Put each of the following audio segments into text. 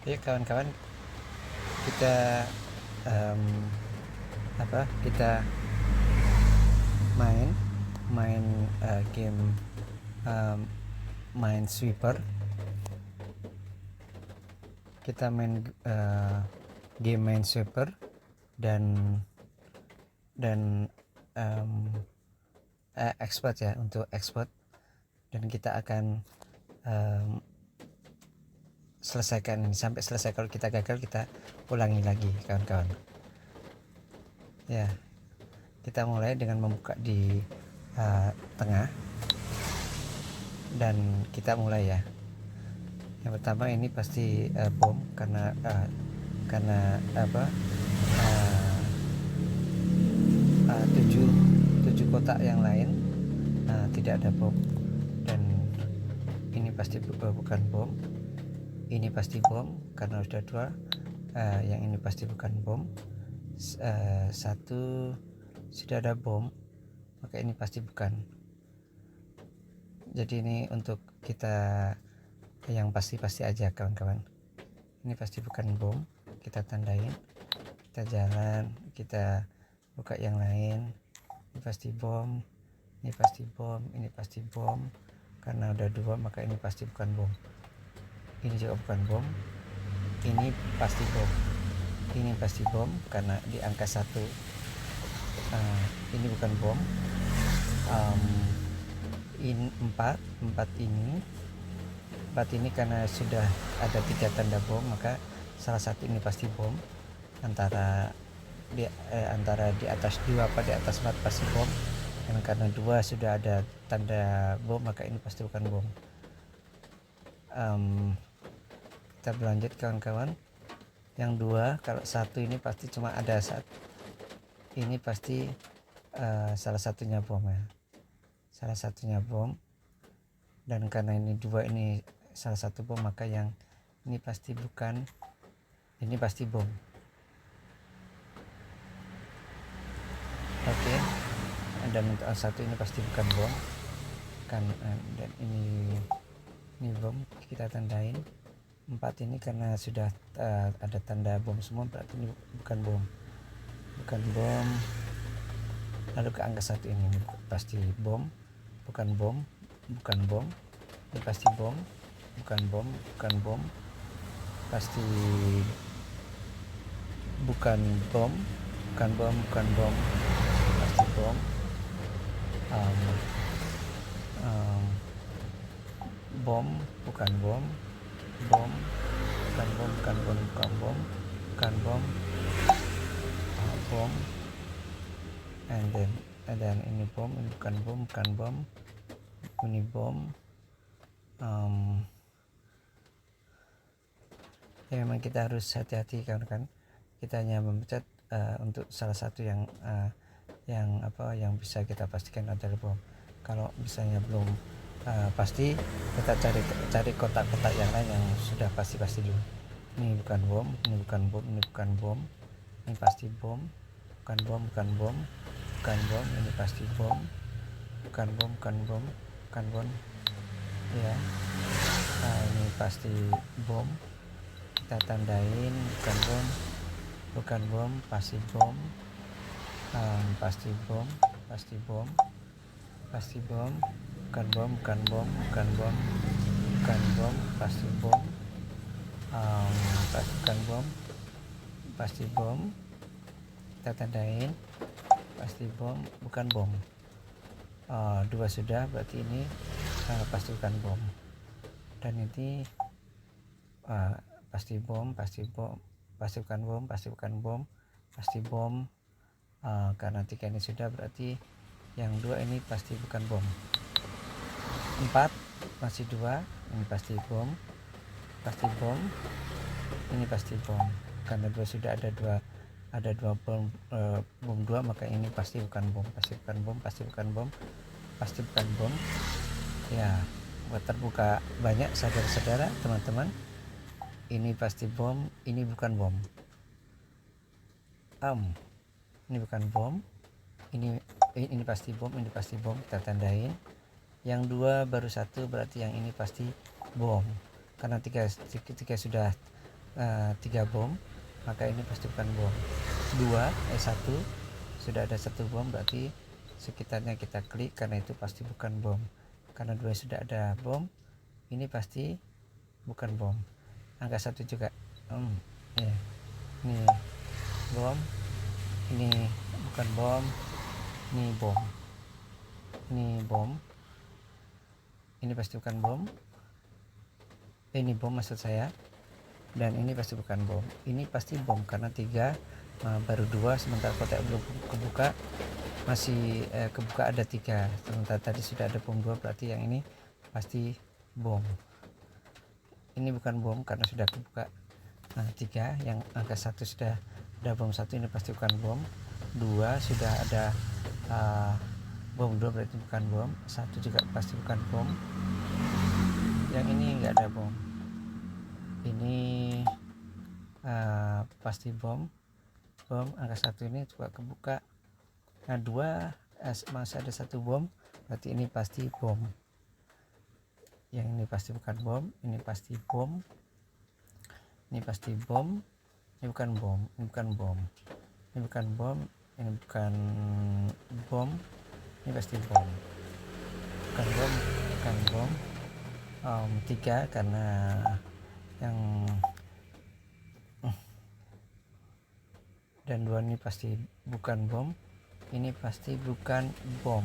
Ayo kawan-kawan, kita um, kita main game um, Minesweeper. Kita main game Minesweeper dan expert ya, untuk expert, dan kita akan selesaikan ini sampai selesai. Kalau kita gagal, kita ulangi lagi kawan-kawan ya. Kita mulai dengan membuka di tengah, dan kita mulai ya. Yang pertama ini pasti bom, karena tujuh kotak yang lain tidak ada bom, dan ini pasti bukan bom. Ini pasti bom karena sudah dua. Yang ini pasti bukan bom. Satu sudah ada bom, maka ini pasti bukan. Jadi ini untuk kita yang pasti aja kawan-kawan. Ini pasti bukan bom, kita tandain. Kita jalan, kita buka yang lain. Ini pasti bom, ini pasti bom, ini pasti bom. Karena udah dua, maka ini pasti bukan bom. Ini juga bukan bom. Ini pasti bom. Ini pasti bom karena di angka 1. Ini bukan bom. Ini 4 ini karena sudah ada 3 tanda bom, maka salah satu ini pasti bom. Antara di atas 2 apa di atas 4 pasti bom. Dan karena 2 sudah ada tanda bom, maka ini pasti bukan bom. Kita berlanjut kawan-kawan. Yang 2, kalau 1 ini pasti cuma ada ini pasti salah satunya bom ya. Salah satunya bom. Dan karena ini 2 ini salah satu bom, maka yang ini pasti bukan, ini pasti bom. Oke. Dan untuk satu ini pasti bukan bom kan, dan ini bom, kita tandain. 4 ini karena sudah ada tanda bom semua, berarti ini bukan bom. Lalu ke angka 1 ini pasti bom, bukan bom. Ini pasti bom, bukan bom. Pasti bukan bom, pasti bom. Bom, bukan bom. Bom, bukan bom. Bom. And then ini bom, ini bukan bom. Ini bom. Ya memang kita harus hati-hati kan. Kita hanya memencet untuk salah satu yang bisa kita pastikan adalah bom. Kalau misalnya belum pasti, kita cari kotak-kotak yang lain yang sudah pasti dulu. Ini bukan bom, ini bukan bom. Ini pasti bom, bukan bom. Ini pasti bom, bukan bom. Ya, ini pasti bom. Kita tandain, bukan bom, pasti bom. Pasti bom, bukan bom, pasti bom. Bukan bom, pasti bom. Kita tandain, pasti bom, bukan bom. 2 sudah, berarti ini pasti bukan bom. Dan ini pasti bom, pasti bukan bom, pasti bom. Karena 3 ini sudah, berarti yang 2 ini pasti bukan bom. 4 masih 2, ini pasti bom. Ini pasti bom. Karena 2 sudah ada 2 bom, bom 2, maka ini pasti bukan bom. Pasti bukan bom. Ya, buat terbuka banyak saudara-saudara, teman-teman. Ini pasti bom, ini bukan bom. Ini bukan bom. Ini pasti bom, kita tandain. Yang 2 baru 1, berarti yang ini pasti bom. Karena 3 sudah 3 bom, maka ini pasti bukan bom. 1 sudah ada 1 bom, berarti sekitarnya kita klik karena itu pasti bukan bom. Karena 2 sudah ada bom, ini pasti bukan bom. Angka 1 juga ya. Ini bom, ini bukan bom, ini bom, ini bom, ini pasti bukan bom, ini bom maksud saya, dan ini pasti bukan bom. Ini pasti bom karena 3 baru 2, sementara kotak belum kebuka, masih kebuka ada 3, sementara tadi sudah ada bom 2, berarti yang ini pasti bom. Ini bukan bom karena sudah kebuka 3, yang angka 1 sudah ada bom 1, ini pasti bukan bom. 2 sudah ada bom 2, berarti bukan bom. 1 juga pasti bukan bom. Yang ini enggak ada bom, ini pasti bom. Angka 1 ini juga kebuka. 2 masih ada 1 bom, berarti ini pasti bom. Yang ini pasti bukan bom, ini pasti bom, ini pasti bom, ini bukan bom, ini bukan bom, ini bukan bom, ini bukan bom, ini pasti bom, bukan bom, bukan bom. 3 karena yang dan 2 ini pasti bukan bom, ini pasti bukan bom,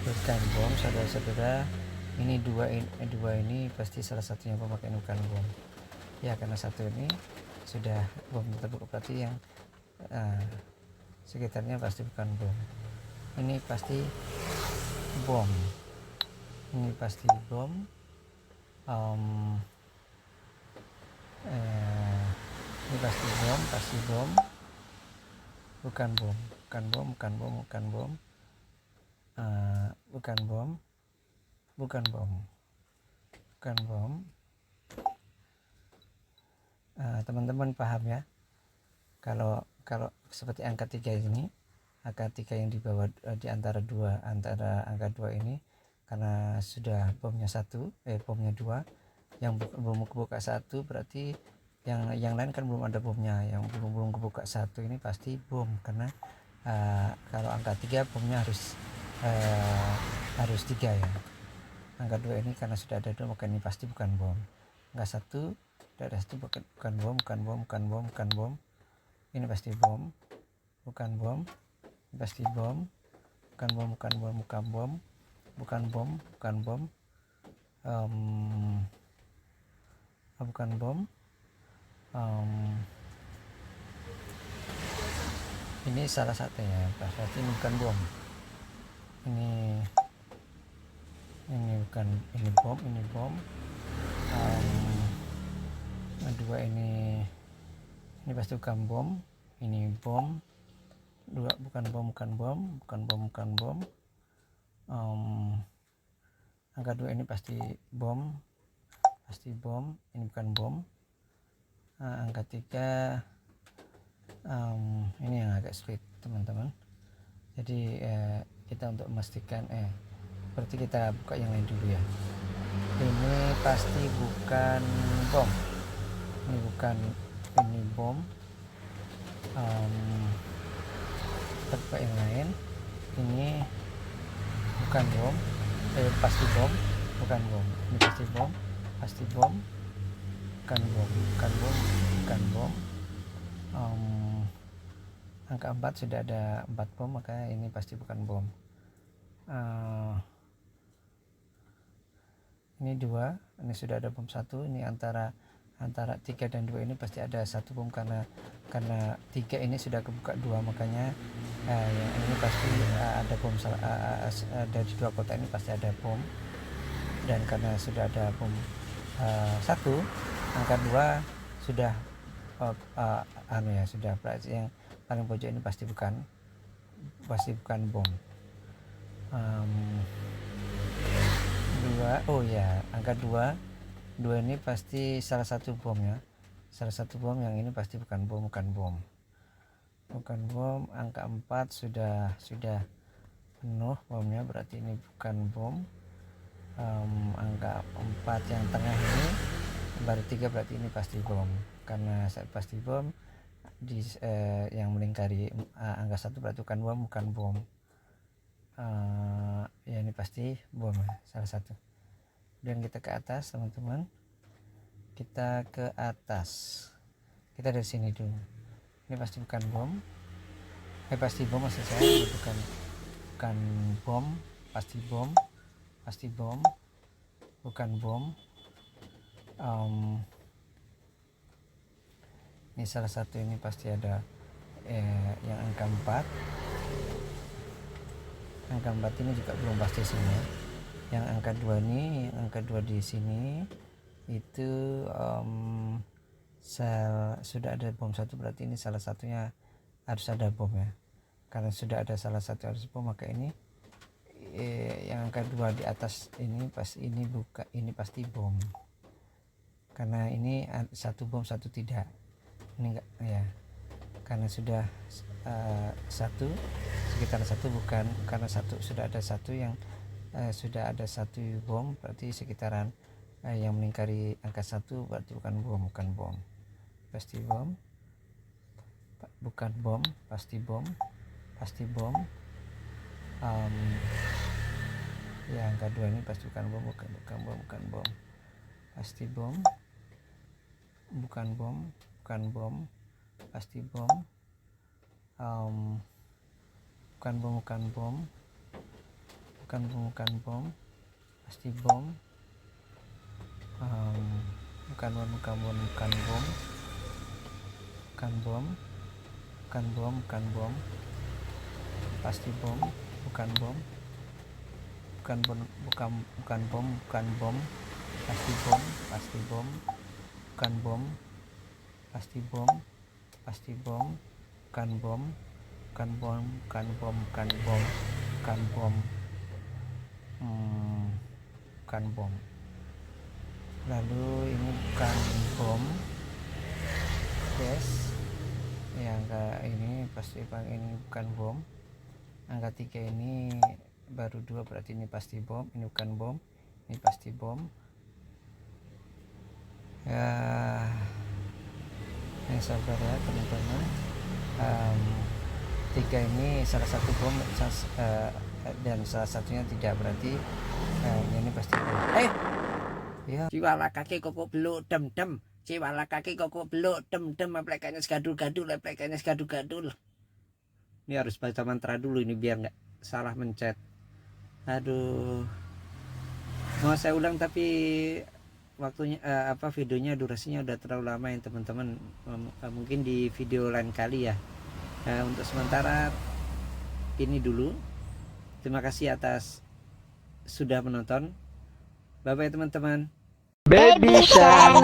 bukan bom, saudara-saudara. Ini 2 ini pasti salah satunya bom, maka ini bukan bom ya, karena 1 ini sudah bom terbuka, berarti yang sekitarnya pasti bukan bom. Ini pasti bom, ini pasti bom. Ini pasti bom, pasti bom, bukan bom, bukan bom, bukan bom, bukan bom, bukan bom, bukan bom, bukan bom. Teman-teman paham ya, kalau seperti angka 3 ini, angka 3 yang di bawah, di antara angka 2 ini, karena sudah bomnya 2, yang belum kebuka 1, berarti yang lain kan belum ada bomnya. Yang belum kebuka 1 ini pasti bom, karena kalau angka 3 bomnya harus 3 ya. Angka 2 ini karena sudah ada 2, maka ini pasti bukan bom. Angka 1 sudah ada 1, bukan bom, bukan bom, bukan bom, bukan bom. Ini pasti bom, bukan bom, ini pasti bom, bukan bom, bukan bom, bukan bom, bukan bom, bukan bom, bukan bom. Ini salah satunya, berarti ini bukan bom. Ini bukan, ini bom, ini bom. 2 ini pasti bukan bom, ini bom. 2 bukan bom, bukan bom, bukan bom, bukan bom. Angka 2 ini pasti bom, pasti bom, ini bukan bom. Angka 3 ini yang agak sulit teman-teman, jadi kita untuk memastikan berarti kita buka yang lain dulu ya. Ini pasti bukan bom, ini bukan, ini bom. Kita buka yang lain, ini bukan bom, pasti bom, bukan bom, ini pasti bom, pasti bom, bukan bom, bukan bom, bukan bom. Angka 4 sudah ada 4 bom, maka ini pasti bukan bom. Ini 2, ini sudah ada bom 1, ini antara 3 dan 2 ini pasti ada 1 bom, karena 3 ini sudah kebuka 2, makanya yang ini pasti ada bom. Dari 2 kotak ini pasti ada bom, dan karena sudah ada bom 1, angka 2 sudah sudah, berarti yang paling pojok ini pasti bukan bom. 2, oh ya, angka 2 ini pasti salah satu bom ya, salah satu bom. Yang ini pasti bukan bom, bukan bom, bukan bom. Angka 4 sudah penuh bomnya, berarti ini bukan bom. Angka 4 yang tengah ini baru 3 berarti ini pasti bom, karena pasti bom di yang melingkari angka 1 berarti bukan bom. Ya ini pasti bom ya, salah satu. Dan kita ke atas teman-teman, kita ke atas, kita dari sini dulu. Ini pasti bukan bom, pasti bom maksud saya, bukan bom, pasti bom, bukan bom. Ini salah satu, ini pasti ada yang angka 4. Angka 4 ini juga belum pasti semua. Yang angka 2 ini, yang angka 2 di sini itu sudah ada bom 1, berarti ini salah satunya harus ada bom ya. Karena sudah ada salah satu harus bom, maka ini yang angka 2 di atas ini ini pasti bom. Karena ini 1 bom 1 tidak. Ini enggak ya. Karena sudah 1 sekitar 1 bukan, karena 1 sudah ada 1 yang sudah ada 1 bom, berarti sekitaran yang melingkari angka 1 berarti bukan bom, pasti bom, bukan bom, pasti bom, ya angka 2 ini pasti bukan bom, pasti bom, bukan bom, pasti bom, bukan bom, pasti bom, bukan bom, pasti bom, bukan bom, pasti bom, bukan bom, pasti bom, bukan bom, bukan bom. Lalu ini bukan bom, yes. Ya, angka ini pasti ini bukan bom. Angka 3 ini baru 2, berarti ini pasti bom. Ini bukan bom, ini pasti bom ya. Yang sabar ya teman-teman. 3 ini salah satu bom, dan salah satunya tidak, berarti ini pasti bom. Ya. Ciwala kaki kok beluk dem, ciwala kaki kok beluk dem, aplikasinya segadul-gadul. Ini harus baca mantra dulu ini biar nggak salah mencet. Aduh, mau saya ulang tapi waktunya videonya durasinya udah terlalu lama ya teman-teman. Mungkin di video lain kali ya. Untuk sementara ini dulu. Terima kasih atas sudah menonton. Bye bye teman-teman. Baby Shark.